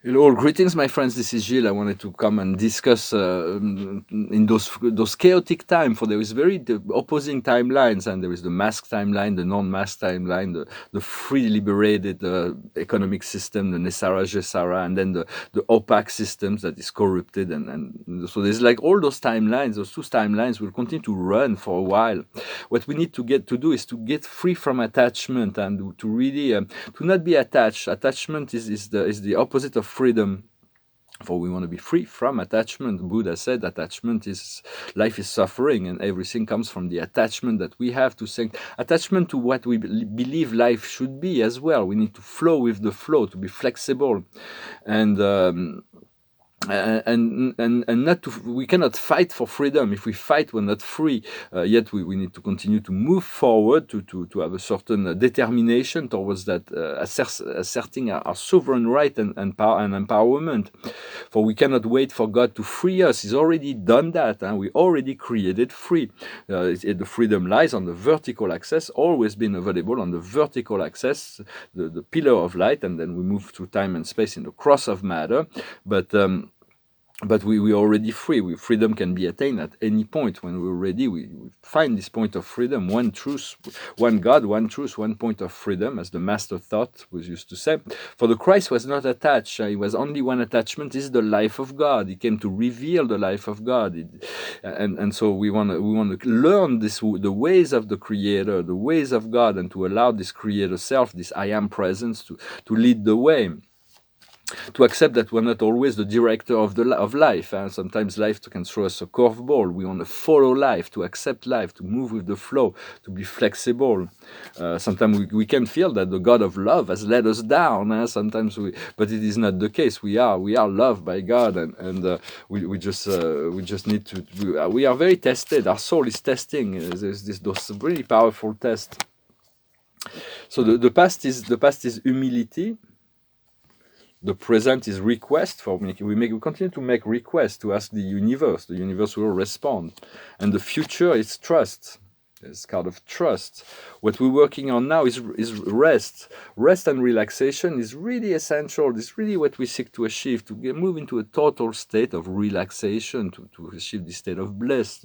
Hello, greetings, my friends. This is Gilles. I wanted to come and discuss in those chaotic times. For there is opposing timelines, and there is the mask timeline, the non-mask timeline, the free liberated economic system, the Nesara Gesara, and then the opaque systems that is corrupted, and so there's like all those timelines. Those two timelines will continue to run for a while. What we need to do is to get free from attachment and to really to not be attached. Attachment is the opposite of freedom. For we want to be free from attachment. Buddha said attachment is life is suffering, and everything comes from the attachment that we have to think. Attachment to what we believe life should be as well. We need to flow with the flow, to be flexible, and not to, we cannot fight for freedom. If we fight, we're not free. Yet we need to continue to move forward, to have a certain determination towards that, asserting our sovereign right and power and empowerment. For we cannot wait for God to free us. He's already done that. We already created free. The freedom lies on the vertical axis, always been available on the vertical axis, the pillar of light, and then we move through time and space in the cross of matter. But we are already free. Freedom can be attained at any point. When we're ready, we find this point of freedom, one truth, one God, one truth, one point of freedom, as the master thought was used to say. For the Christ was not attached. He was only one attachment. This is the life of God. He came to reveal the life of God. And so we want to learn the ways of the Creator, the ways of God, and to allow this Creator self, this I am presence, to lead the way. To accept that we're not always the director of life. Sometimes life can throw us a curveball. We want to follow life, to accept life, to move with the flow, to be flexible. Sometimes we can feel that the God of love has let us down. But it is not the case. We are loved by God, and we just need to. We are very tested. Our soul is testing. There's those really powerful tests. So the past is humility. The present is request for making. We continue to make requests, to ask the universe. The universe will respond, and the future is trust. It's kind of trust. What we're working on now is rest. Rest and relaxation is really essential. It's really what we seek to achieve, to move into a total state of relaxation, to achieve this state of bliss.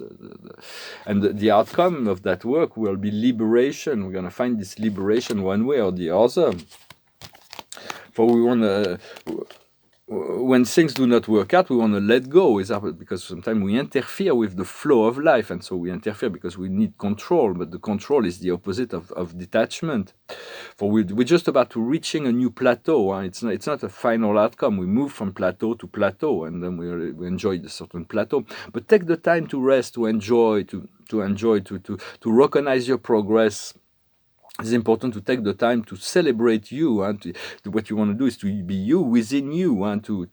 And the outcome of that work will be liberation. We're going to find this liberation one way or the other. For we want to, when things do not work out, we want to let go. Because sometimes we interfere with the flow of life, and so we interfere because we need control. But the control is the opposite of detachment. For we're just about to reaching a new plateau. It's not a final outcome. We move from plateau to plateau, and then we enjoy the certain plateau. But take the time to rest, to enjoy, to recognize your progress. It's important to take the time to celebrate you, and what you want to do is to be you within you, and to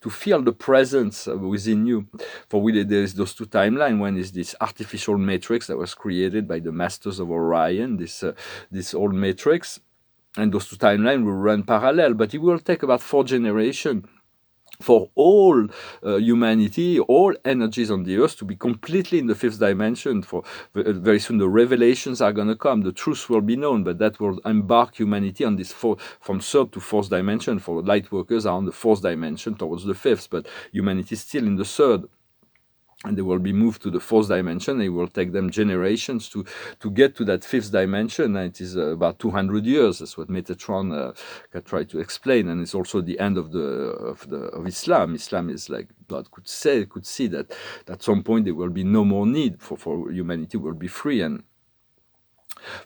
feel the presence within you. For there is those two timelines. One is this artificial matrix that was created by the masters of Orion, this old matrix, and those two timelines will run parallel, but it will take about 4 generations for all humanity, all energies on the earth to be completely in the 5th dimension. For very soon the revelations are going to come, the truth will be known, but that will embark humanity on this from 3rd to 4th dimension. For light workers are on the 4th dimension towards the 5th, but humanity is still in the 3rd. And they will be moved to the 4th dimension. It will take them generations to get to that 5th dimension. And it is about 200 years. That's what Metatron tried to explain. And it's also the end of Islam. Islam is like God could see that at some point there will be no more need for humanity will be free, and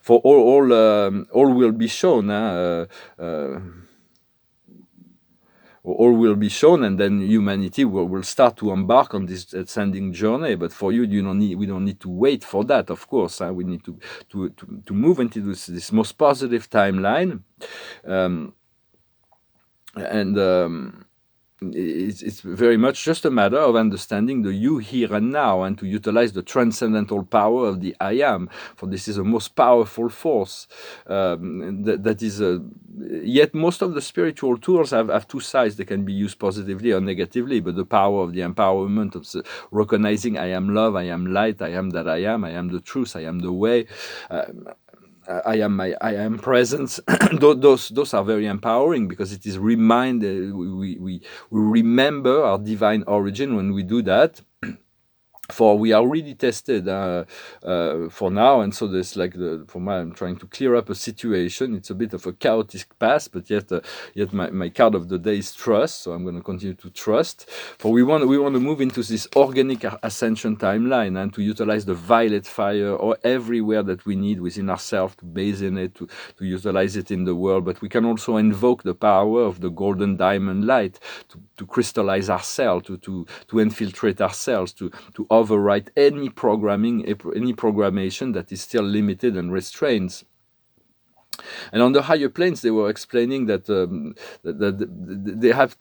for all will be shown. All will be shown, and then humanity will start to embark on this ascending journey. But for we don't need to wait for that, of course. We need to move into this most positive timeline, it's very much just a matter of understanding the you here and now, and to utilize the transcendental power of the I am. For this is a most powerful force. That is yet most of the spiritual tools have two sides. They can be used positively or negatively, but the power of the empowerment of recognizing I am love, I am light, I am that I am the truth, I am the way. I am presence. Those are very empowering because it is we remember our divine origin when we do that. For we are really tested for now, and so there's like for my I'm trying to clear up a situation. It's a bit of a chaotic past, but yet my card of the day is trust. So I'm going to continue to trust. For we want to move into this organic ascension timeline and to utilize the violet fire or everywhere that we need within ourselves, to base in it, to utilize it in the world. But we can also invoke the power of the golden diamond light to crystallize ourselves, to infiltrate ourselves, to overwrite any programmation that is still limited and restrained. And on the higher planes, they were explaining that they have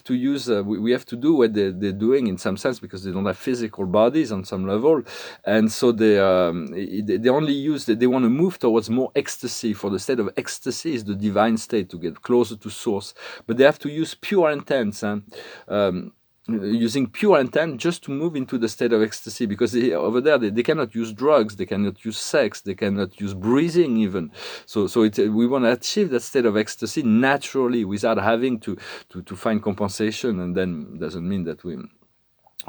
to use we have to do what they're doing in some sense because they don't have physical bodies on some level, and so they only use they want to move towards more ecstasy. For the state of ecstasy is the divine state, to get closer to source, but they have to use pure intents and. Using pure intent just to move into the state of ecstasy, because over there they cannot use drugs, they cannot use sex, they cannot use breathing even. So we want to achieve that state of ecstasy naturally without having to find compensation, and then doesn't mean that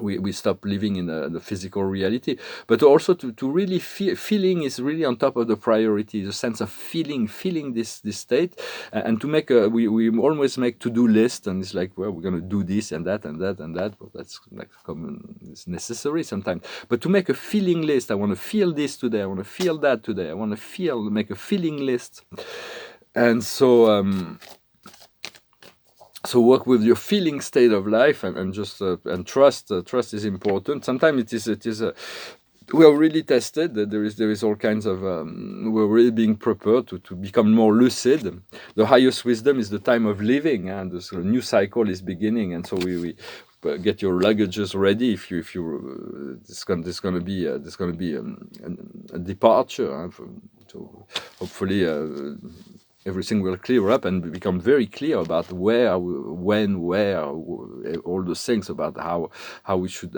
we stop living in the physical reality, but also to really feeling is really on top of the priority, the sense of feeling this state, and to make we always make to-do list, and it's like, well, we're going to do this and that and that and that, but that's like common, it's necessary sometimes, but to make a feeling list, I want to feel this today, I want to feel that today, I want to make a feeling list. And so so work with your feeling state of life, and just and trust. Trust is important. Sometimes it is we are really tested. There is all kinds of we're really being prepared to become more lucid. The highest wisdom is the time of living, and this new cycle is beginning. And so we get your luggages ready. If you there's going to be a departure. So hopefully. Everything will clear up and become very clear about where, when, where, all those things about how we should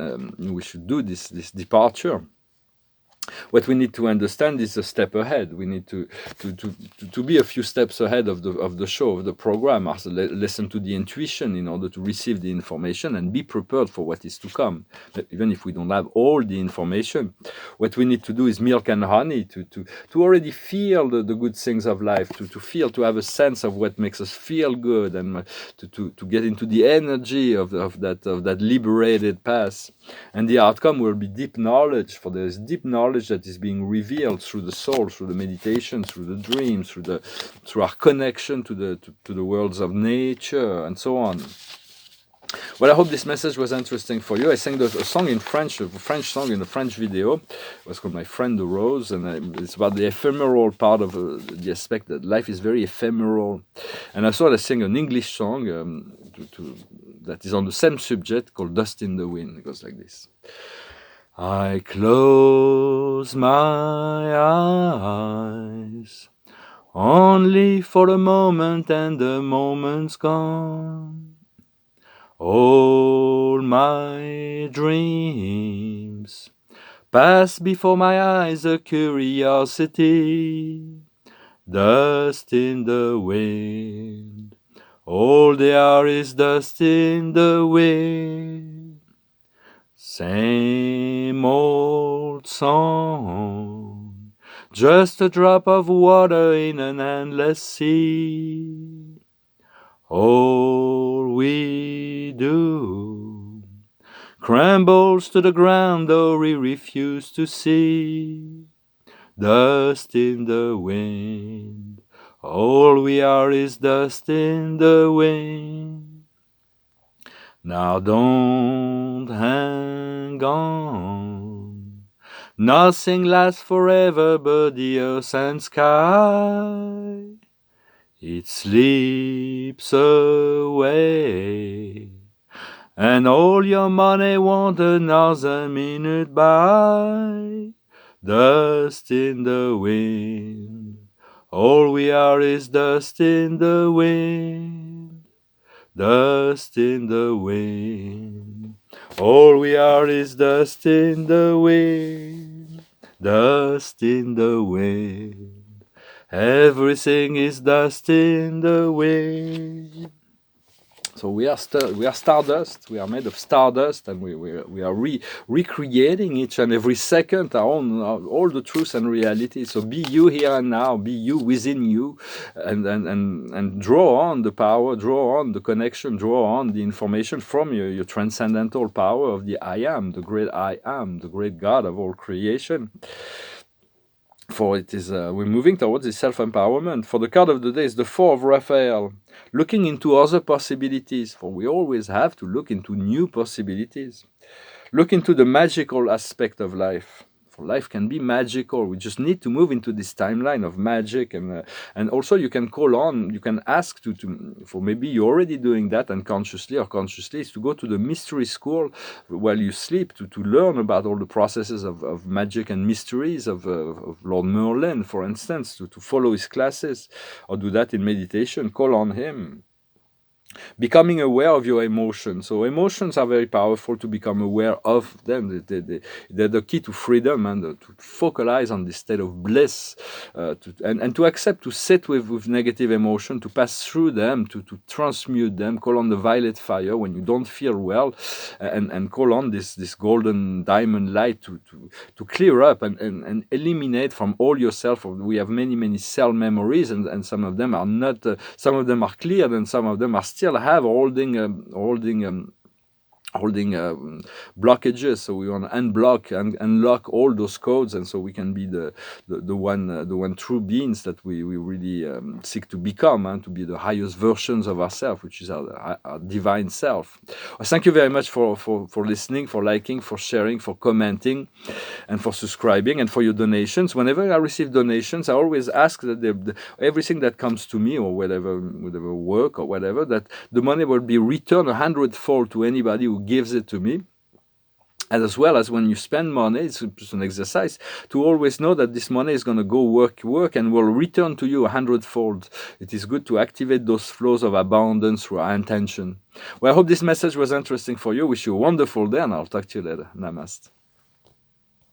do this departure. What we need to understand is a step ahead. We need to be a few steps ahead of the show, of the program. Also listen to the intuition in order to receive the information and be prepared for what is to come. Even if we don't have all the information, what we need to do is milk and honey to already feel the good things of life, to have a sense of what makes us feel good, and to get into the energy of that liberated path. And the outcome will be deep knowledge, for there is deep knowledge that is being revealed through the soul, through the meditation, through the dreams, through our connection to the worlds of nature, and so on. Well, I hope this message was interesting for you. I sang a song in French, a French song in a French video. It was called My Friend the Rose, and it's about the ephemeral part of the aspect that life is very ephemeral. And I thought I sang an English song that is on the same subject, called Dust in the Wind. It goes like this. I close my eyes only for a moment, and the moment's gone. All my dreams pass before my eyes, a curiosity, dust in the wind. All they are is dust in the wind. Same old song, just a drop of water in an endless sea. All we do crumbles to the ground, though we refuse to see. Dust in the wind, all we are is dust in the wind. Now don't hang on, nothing lasts forever but the earth and sky. It slips away, and all your money won't another minute by. Dust in the wind, all we are is dust in the wind. Dust in the wind, all we are is dust in the wind. Dust in the wind, Everything is dust in the wind. So we are stardust. We are made of stardust, and we are recreating each and every second all the truth and reality. So be you here and now. Be you within you, and draw on the power, draw on the connection, draw on the information from your transcendental power of the I am, the great God of all creation. For it is we're moving towards this self-empowerment. For the card of the day is the Four of Raphael, looking into other possibilities. For we always have to look into new possibilities. Look into the magical aspect of life. For life can be magical. We just need to move into this timeline of magic, and also you can call on, you can ask for maybe you're already doing that unconsciously or consciously, is to go to the mystery school while you sleep to learn about all the processes of magic and mysteries of Lord Merlin, for instance, to follow his classes, or do that in meditation. Call on him. Becoming aware of your emotions. So emotions are very powerful to become aware of them. They're the key to freedom, and to focalize on this state of bliss, and to accept, to sit with negative emotion, to pass through them, to transmute them. Call on the violet fire when you don't feel well, and call on this golden diamond light to clear up and eliminate from all yourself. We have many cell memories, and some of them are not, some of them are cleared, and some of them are still have holding blockages. So we want to unblock and unlock all those codes, and so we can be the one true beings that we really seek to become, and to be the highest versions of ourselves, which is our divine self. Well, thank you very much for listening, for liking, for sharing, for commenting, and for subscribing, and for your donations. Whenever I receive donations, I always ask that everything that comes to me, or whatever work or whatever, that the money will be returned 100-fold to anybody who gives it to me. And as well as when you spend money, it's an exercise to always know that this money is going to go work and will return to you 100-fold. It is good to activate those flows of abundance through our intention. Well, I hope this message was interesting for you. Wish you a wonderful day, and I'll talk to you later. Namaste.